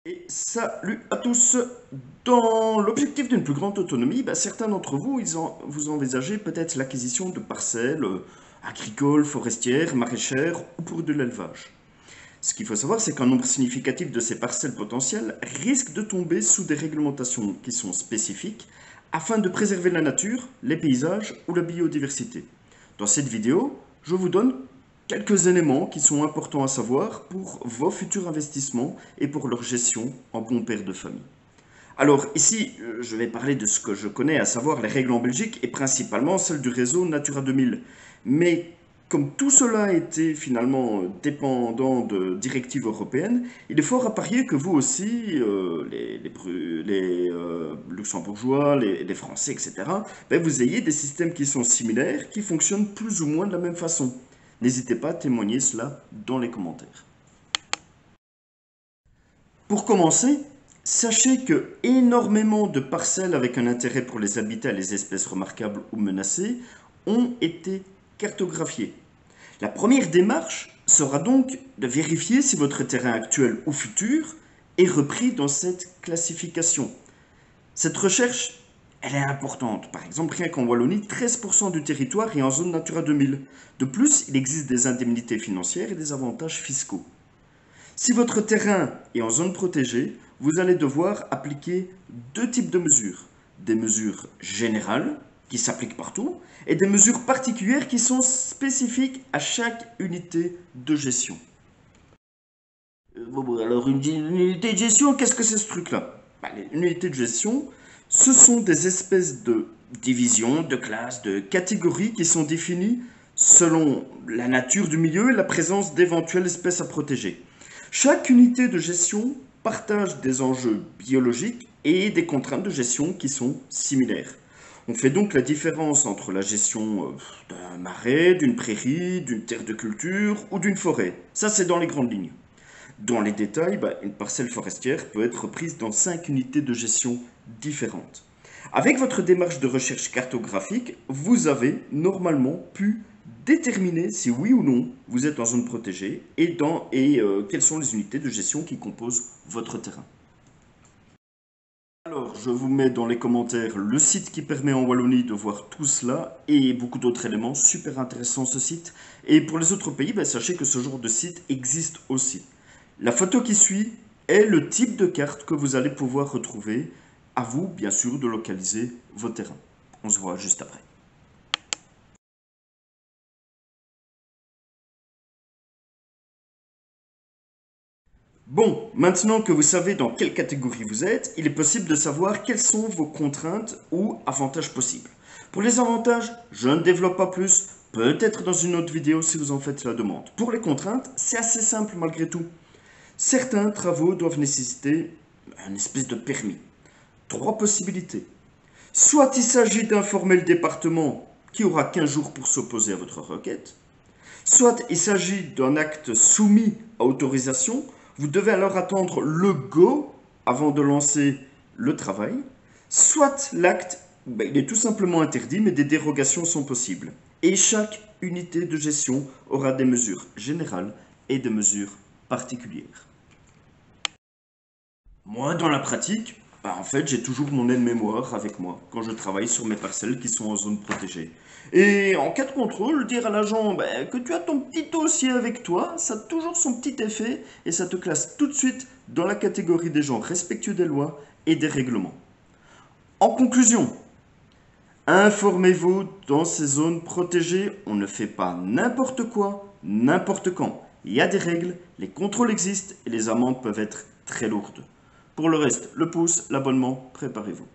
Et salut à tous! Dans l'objectif d'une plus grande autonomie, certains d'entre vous, vous envisagez peut-être l'acquisition de parcelles agricoles, forestières, maraîchères ou pour de l'élevage. Ce qu'il faut savoir, c'est qu'un nombre significatif de ces parcelles potentielles risque de tomber sous des réglementations qui sont spécifiques afin de préserver la nature, les paysages ou la biodiversité. Dans cette vidéo, je vous donne quelques éléments qui sont importants à savoir pour vos futurs investissements et pour leur gestion en bon père de famille. Alors ici, je vais parler de ce que je connais, à savoir les règles en Belgique et principalement celles du réseau Natura 2000. Mais comme tout cela a été finalement dépendant de directives européennes, il est fort à parier que vous aussi, les luxembourgeois, les Français, etc., vous ayez des systèmes qui sont similaires, qui fonctionnent plus ou moins de la même façon. N'hésitez pas à témoigner cela dans les commentaires. Pour commencer, sachez que énormément de parcelles avec un intérêt pour les habitats et les espèces remarquables ou menacées ont été cartographiées. La première démarche sera donc de vérifier si votre terrain actuel ou futur est repris dans cette classification. Cette recherche, elle est importante. Par exemple, rien qu'en Wallonie, 13% du territoire est en zone Natura 2000. De plus, il existe des indemnités financières et des avantages fiscaux. Si votre terrain est en zone protégée, vous allez devoir appliquer deux types de mesures. Des mesures générales, qui s'appliquent partout, et des mesures particulières qui sont spécifiques à chaque unité de gestion. Alors une unité de gestion, qu'est-ce que c'est ce truc-là? Les unités de gestion, ce sont des espèces de divisions, de classes, de catégories qui sont définies selon la nature du milieu et la présence d'éventuelles espèces à protéger. Chaque unité de gestion partage des enjeux biologiques et des contraintes de gestion qui sont similaires. On fait donc la différence entre la gestion d'un marais, d'une prairie, d'une terre de culture ou d'une forêt. Ça, c'est dans les grandes lignes. Dans les détails, une parcelle forestière peut être prise dans 5 unités de gestion différentes. Avec votre démarche de recherche cartographique, vous avez normalement pu déterminer si oui ou non vous êtes en zone protégée et quelles sont les unités de gestion qui composent votre terrain. Alors, je vous mets dans les commentaires le site qui permet en Wallonie de voir tout cela et beaucoup d'autres éléments. Super intéressant ce site. Et pour les autres pays, sachez que ce genre de site existe aussi. La photo qui suit est le type de carte que vous allez pouvoir retrouver. À vous, bien sûr, de localiser vos terrains. On se voit juste après. Bon, maintenant que vous savez dans quelle catégorie vous êtes, il est possible de savoir quelles sont vos contraintes ou avantages possibles. Pour les avantages, je ne développe pas plus, peut-être dans une autre vidéo si vous en faites la demande. Pour les contraintes, c'est assez simple malgré tout. Certains travaux doivent nécessiter un espèce de permis. 3 possibilités. Soit il s'agit d'informer le département qui aura 15 jours pour s'opposer à votre requête, soit il s'agit d'un acte soumis à autorisation. Vous devez alors attendre le go avant de lancer le travail. Soit l'acte, il est tout simplement interdit, mais des dérogations sont possibles. Et chaque unité de gestion aura des mesures générales et des mesures particulières. Moi, dans la pratique, en fait, j'ai toujours mon aide-mémoire avec moi quand je travaille sur mes parcelles qui sont en zone protégée. Et en cas de contrôle, dire à l'agent que tu as ton petit dossier avec toi, ça a toujours son petit effet et ça te classe tout de suite dans la catégorie des gens respectueux des lois et des règlements. En conclusion, informez-vous dans ces zones protégées, on ne fait pas n'importe quoi, n'importe quand. Il y a des règles, les contrôles existent et les amendes peuvent être très lourdes. Pour le reste, le pouce, l'abonnement, préparez-vous.